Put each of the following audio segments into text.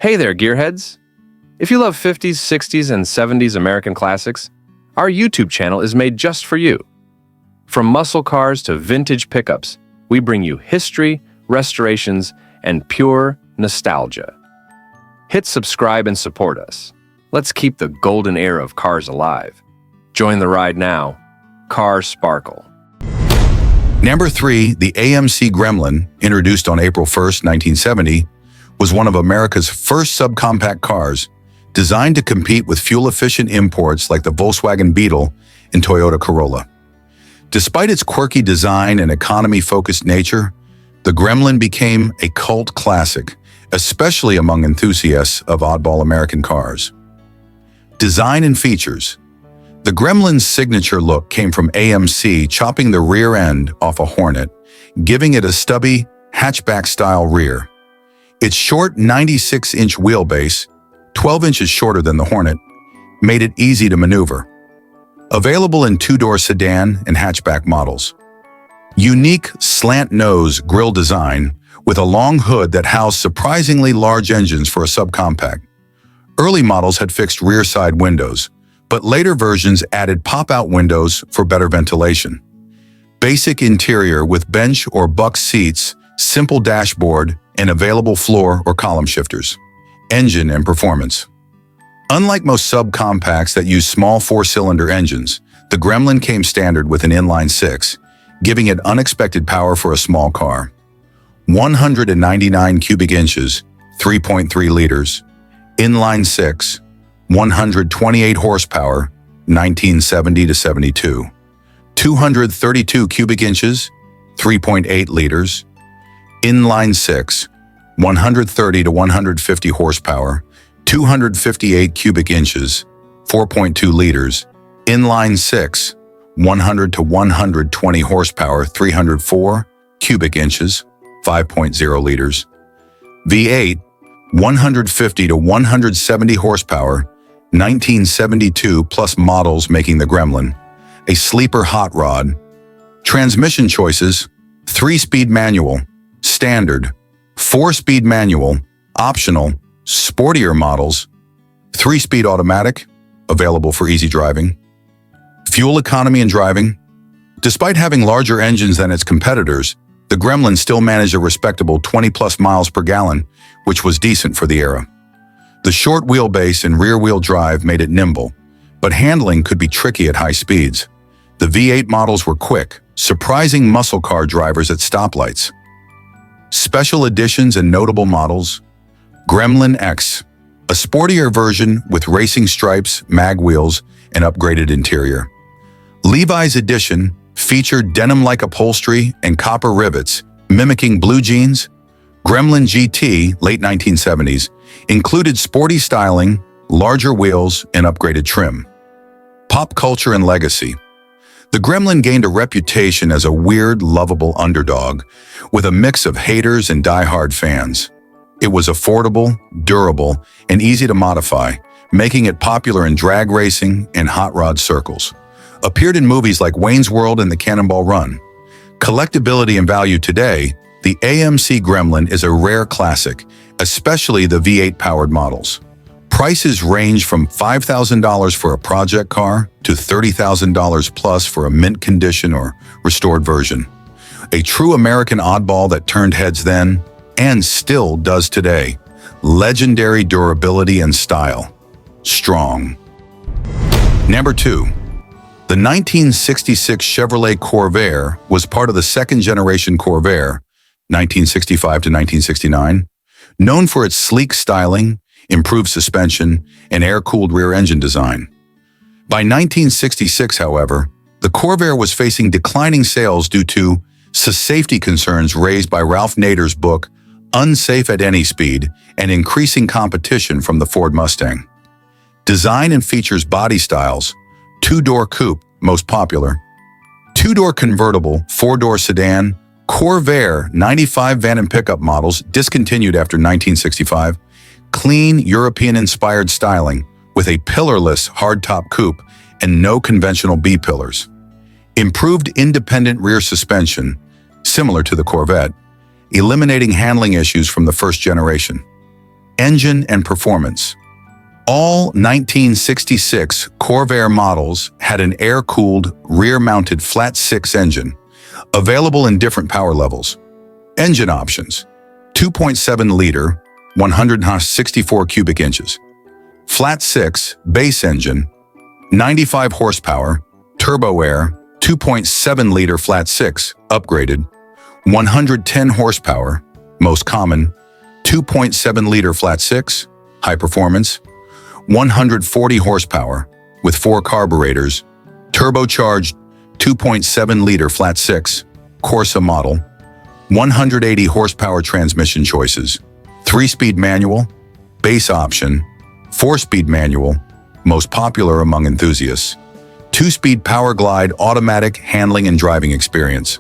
Hey there, gearheads! If you love 50s, 60s, and 70s American classics, our YouTube channel is made just for you. From muscle cars to vintage pickups, we bring you history, restorations, and pure nostalgia. Hit subscribe and support us. Let's keep the golden era of cars alive. Join the ride now. Cars sparkle. Number 3, the AMC Gremlin, introduced on April 1, 1970, was one of America's first subcompact cars, designed to compete with fuel-efficient imports like the Volkswagen Beetle and Toyota Corolla. Despite its quirky design and economy-focused nature, the Gremlin became a cult classic, especially among enthusiasts of oddball American cars. Design and features. The Gremlin's signature look came from AMC chopping the rear end off a Hornet, giving it a stubby, hatchback-style rear. Its short 96-inch wheelbase, 12 inches shorter than the Hornet, made it easy to maneuver. Available in two-door sedan and hatchback models. Unique slant-nose grille design with a long hood that housed surprisingly large engines for a subcompact. Early models had fixed rear side windows, but later versions added pop-out windows for better ventilation. Basic interior with bench or buck seats, simple dashboard, and available floor or column shifters. Engine and performance. Unlike most subcompacts that use small four-cylinder engines, the Gremlin came standard with an inline-six, giving it unexpected power for a small car. 199 cubic inches, 3.3 liters, inline-six, 128 horsepower, 1970 to 72. 232 cubic inches, 3.8 liters, inline-six, 130 to 150 horsepower, 258 cubic inches, 4.2 liters, inline-six, 100 to 120 horsepower, 304 cubic inches, 5.0 liters, V8, 150 to 170 horsepower, 1972 plus models making the Gremlin a sleeper hot rod. Transmission choices: 3-speed manual, standard, 4-speed manual, optional, sportier models, 3-speed automatic, available for easy driving. Fuel economy and driving. Despite having larger engines than its competitors, the Gremlin still managed a respectable 20-plus miles per gallon, which was decent for the era. The short wheelbase and rear-wheel drive made it nimble, but handling could be tricky at high speeds. The V8 models were quick, surprising muscle car drivers at stoplights. Special editions and notable models: Gremlin X, a sportier version with racing stripes, mag wheels, and upgraded interior. Levi's Edition featured denim-like upholstery and copper rivets, mimicking blue jeans. Gremlin GT, late 1970s, included sporty styling, larger wheels, and upgraded trim. Pop culture and legacy. The Gremlin gained a reputation as a weird, lovable underdog, with a mix of haters and die-hard fans. It was affordable, durable, and easy to modify, making it popular in drag racing and hot rod circles. Appeared in movies like Wayne's World and The Cannonball Run. Collectability and value today, the AMC Gremlin is a rare classic, especially the V8-powered models. Prices range from $5,000 for a project car to $30,000 plus for a mint condition or restored version. A true American oddball that turned heads then and still does today. Legendary durability and style. Strong. Number 2. The 1966 Chevrolet Corvair was part of the second-generation Corvair, 1965 to 1969, known for its sleek styling, improved suspension, and air-cooled rear engine design. By 1966, however, the Corvair was facing declining sales due to safety concerns raised by Ralph Nader's book, Unsafe at Any Speed, and increasing competition from the Ford Mustang. Design and features: body styles: 2-door coupe, most popular, 2-door convertible, 4-door sedan, Corvair 95 van and pickup models discontinued after 1965, clean European-inspired styling with a pillarless hardtop coupe and no conventional B-pillars. Improved independent rear suspension, similar to the Corvette, eliminating handling issues from the first generation. Engine and performance. All 1966 Corvair models had an air-cooled, rear-mounted flat-six engine, available in different power levels. Engine options: 2.7-liter, 164 cubic inches. Flat-six base engine, 95 horsepower, turbo air, 2.7-liter flat-six, upgraded, 110 horsepower, most common, 2.7-liter flat-six, high performance, 140 horsepower, with 4 carburetors, turbocharged 2.7-liter flat-six, Corsa model, 180 horsepower transmission choices, 3-speed manual, base option, 4-speed manual, most popular among enthusiasts, 2-speed power glide automatic handling and driving experience.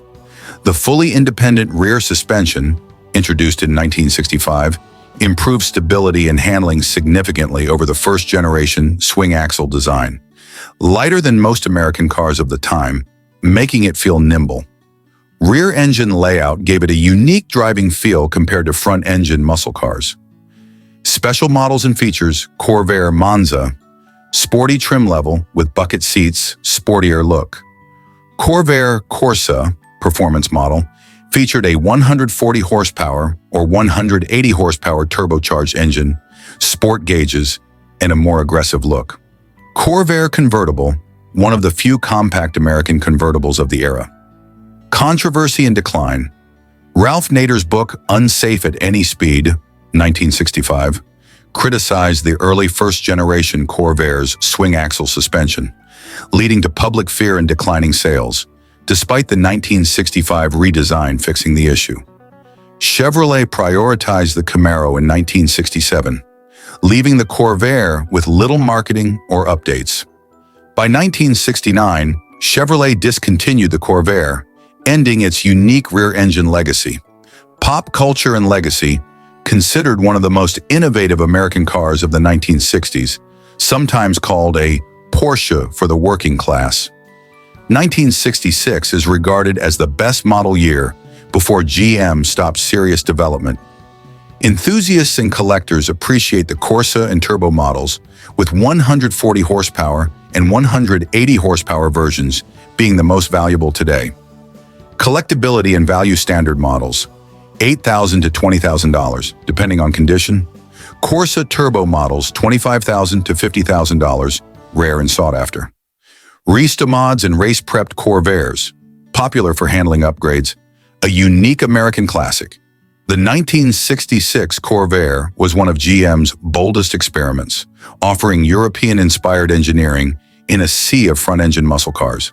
The fully independent rear suspension, introduced in 1965, improved stability and handling significantly over the first-generation swing axle design. Lighter than most American cars of the time, making it feel nimble. Rear engine layout gave it a unique driving feel compared to front-engine muscle cars. Special models and features: Corvair Monza, sporty trim level with bucket seats, sportier look. Corvair Corsa, performance model, featured a 140 horsepower or 180 horsepower turbocharged engine, sport gauges, and a more aggressive look. Corvair Convertible, one of the few compact American convertibles of the era. Controversy and decline. Ralph Nader's book Unsafe at Any Speed, 1965, criticized the early first-generation Corvair's swing axle suspension, leading to public fear and declining sales, despite the 1965 redesign fixing the issue. Chevrolet prioritized the Camaro in 1967, leaving the Corvair with little marketing or updates. By 1969, Chevrolet discontinued the Corvair, ending its unique rear-engine legacy. Pop culture and legacy, considered one of the most innovative American cars of the 1960s, sometimes called a Porsche for the working class. 1966 is regarded as the best model year before GM stopped serious development. Enthusiasts and collectors appreciate the Corsa and Turbo models, with 140 horsepower and 180 horsepower versions being the most valuable today. Collectability and value: standard models, $8,000 to $20,000, depending on condition. Corsa Turbo models, $25,000 to $50,000, rare and sought after. Restomods and race-prepped Corvairs, popular for handling upgrades, a unique American classic. The 1966 Corvair was one of GM's boldest experiments, offering European-inspired engineering in a sea of front-engine muscle cars.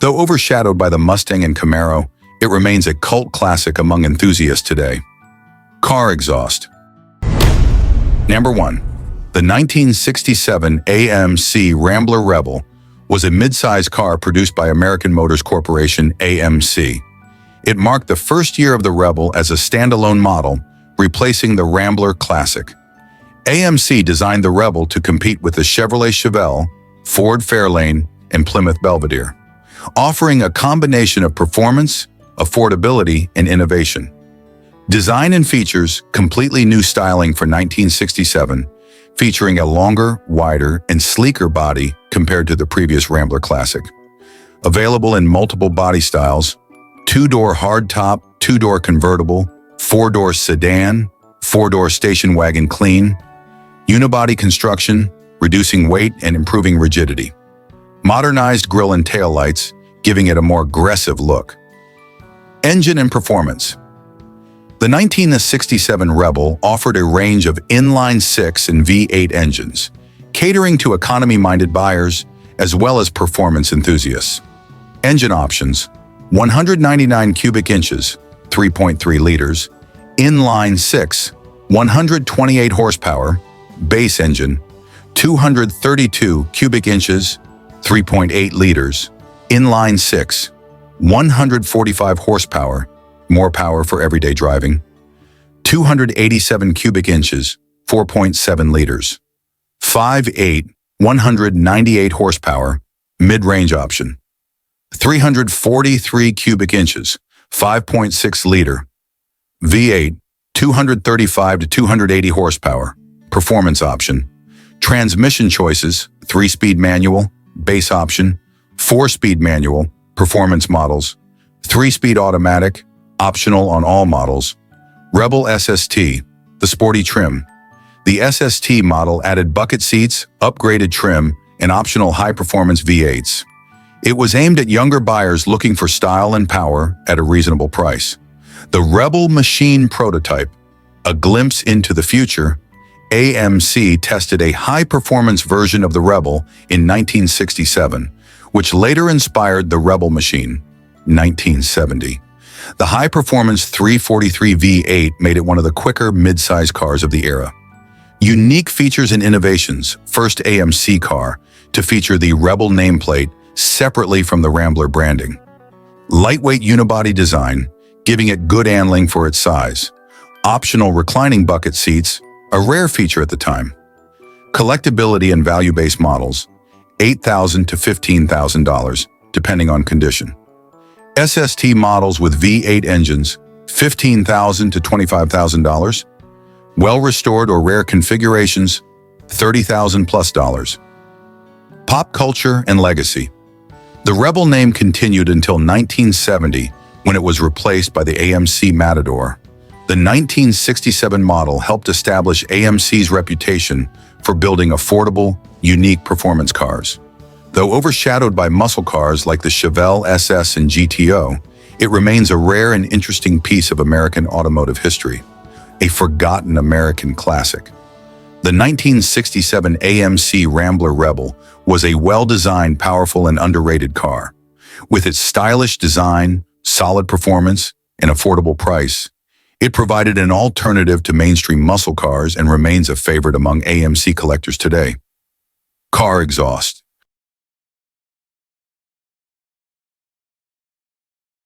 Though overshadowed by the Mustang and Camaro, it remains a cult classic among enthusiasts today. Car exhaust. Number 1. The 1967 AMC Rambler Rebel was a mid-size car produced by American Motors Corporation, AMC. It marked the first year of the Rebel as a standalone model, replacing the Rambler Classic. AMC designed the Rebel to compete with the Chevrolet Chevelle, Ford Fairlane, and Plymouth Belvedere, offering a combination of performance, affordability, and innovation. Design and features: completely new styling for 1967, featuring a longer, wider, and sleeker body compared to the previous Rambler Classic. Available in multiple body styles: 2-door hardtop, 2-door convertible, 4-door sedan, 4-door station wagon clean. Unibody construction, reducing weight and improving rigidity. Modernized grille and taillights, giving it a more aggressive look. Engine and performance. The 1967 Rebel offered a range of inline-6 and V8 engines, catering to economy-minded buyers as well as performance enthusiasts. Engine options: 199 cubic inches, 3.3 liters, inline-6, 128 horsepower, base engine, 232 cubic inches, 3.8 liters, inline-6, 145 horsepower, more power for everyday driving, 287 cubic inches, 4.7 liters, 5.8, 198 horsepower, mid-range option, 343 cubic inches, 5.6 liter, V8, 235 to 280 horsepower, performance option. Transmission choices, 3-speed manual, base option, 4-speed manual, performance models, 3-speed automatic, optional on all models. Rebel SST, the sporty trim. The SST model added bucket seats, upgraded trim, and optional high-performance V8s. It was aimed at younger buyers looking for style and power at a reasonable price. The Rebel Machine prototype, a glimpse into the future, AMC tested a high-performance version of the Rebel in 1967, which later inspired the Rebel Machine, 1970. The high-performance 343 V8 made it one of the quicker mid-size cars of the era. Unique features and innovations, first AMC car to feature the Rebel nameplate separately from the Rambler branding. Lightweight unibody design, giving it good handling for its size. Optional reclining bucket seats, a rare feature at the time. Collectability and value-based models, $8,000 to $15,000, depending on condition. SST models with V8 engines, $15,000 to $25,000. Well-restored or rare configurations, $30,000 plus. Pop culture and legacy. The Rebel name continued until 1970, when it was replaced by the AMC Matador. The 1967 model helped establish AMC's reputation for building affordable, unique performance cars. Though overshadowed by muscle cars like the Chevelle SS and GTO, it remains a rare and interesting piece of American automotive history, a forgotten American classic. The 1967 AMC Rambler Rebel was a well-designed, powerful, and underrated car. With its stylish design, solid performance, and affordable price, it provided an alternative to mainstream muscle cars and remains a favorite among AMC collectors today. Car exhaust.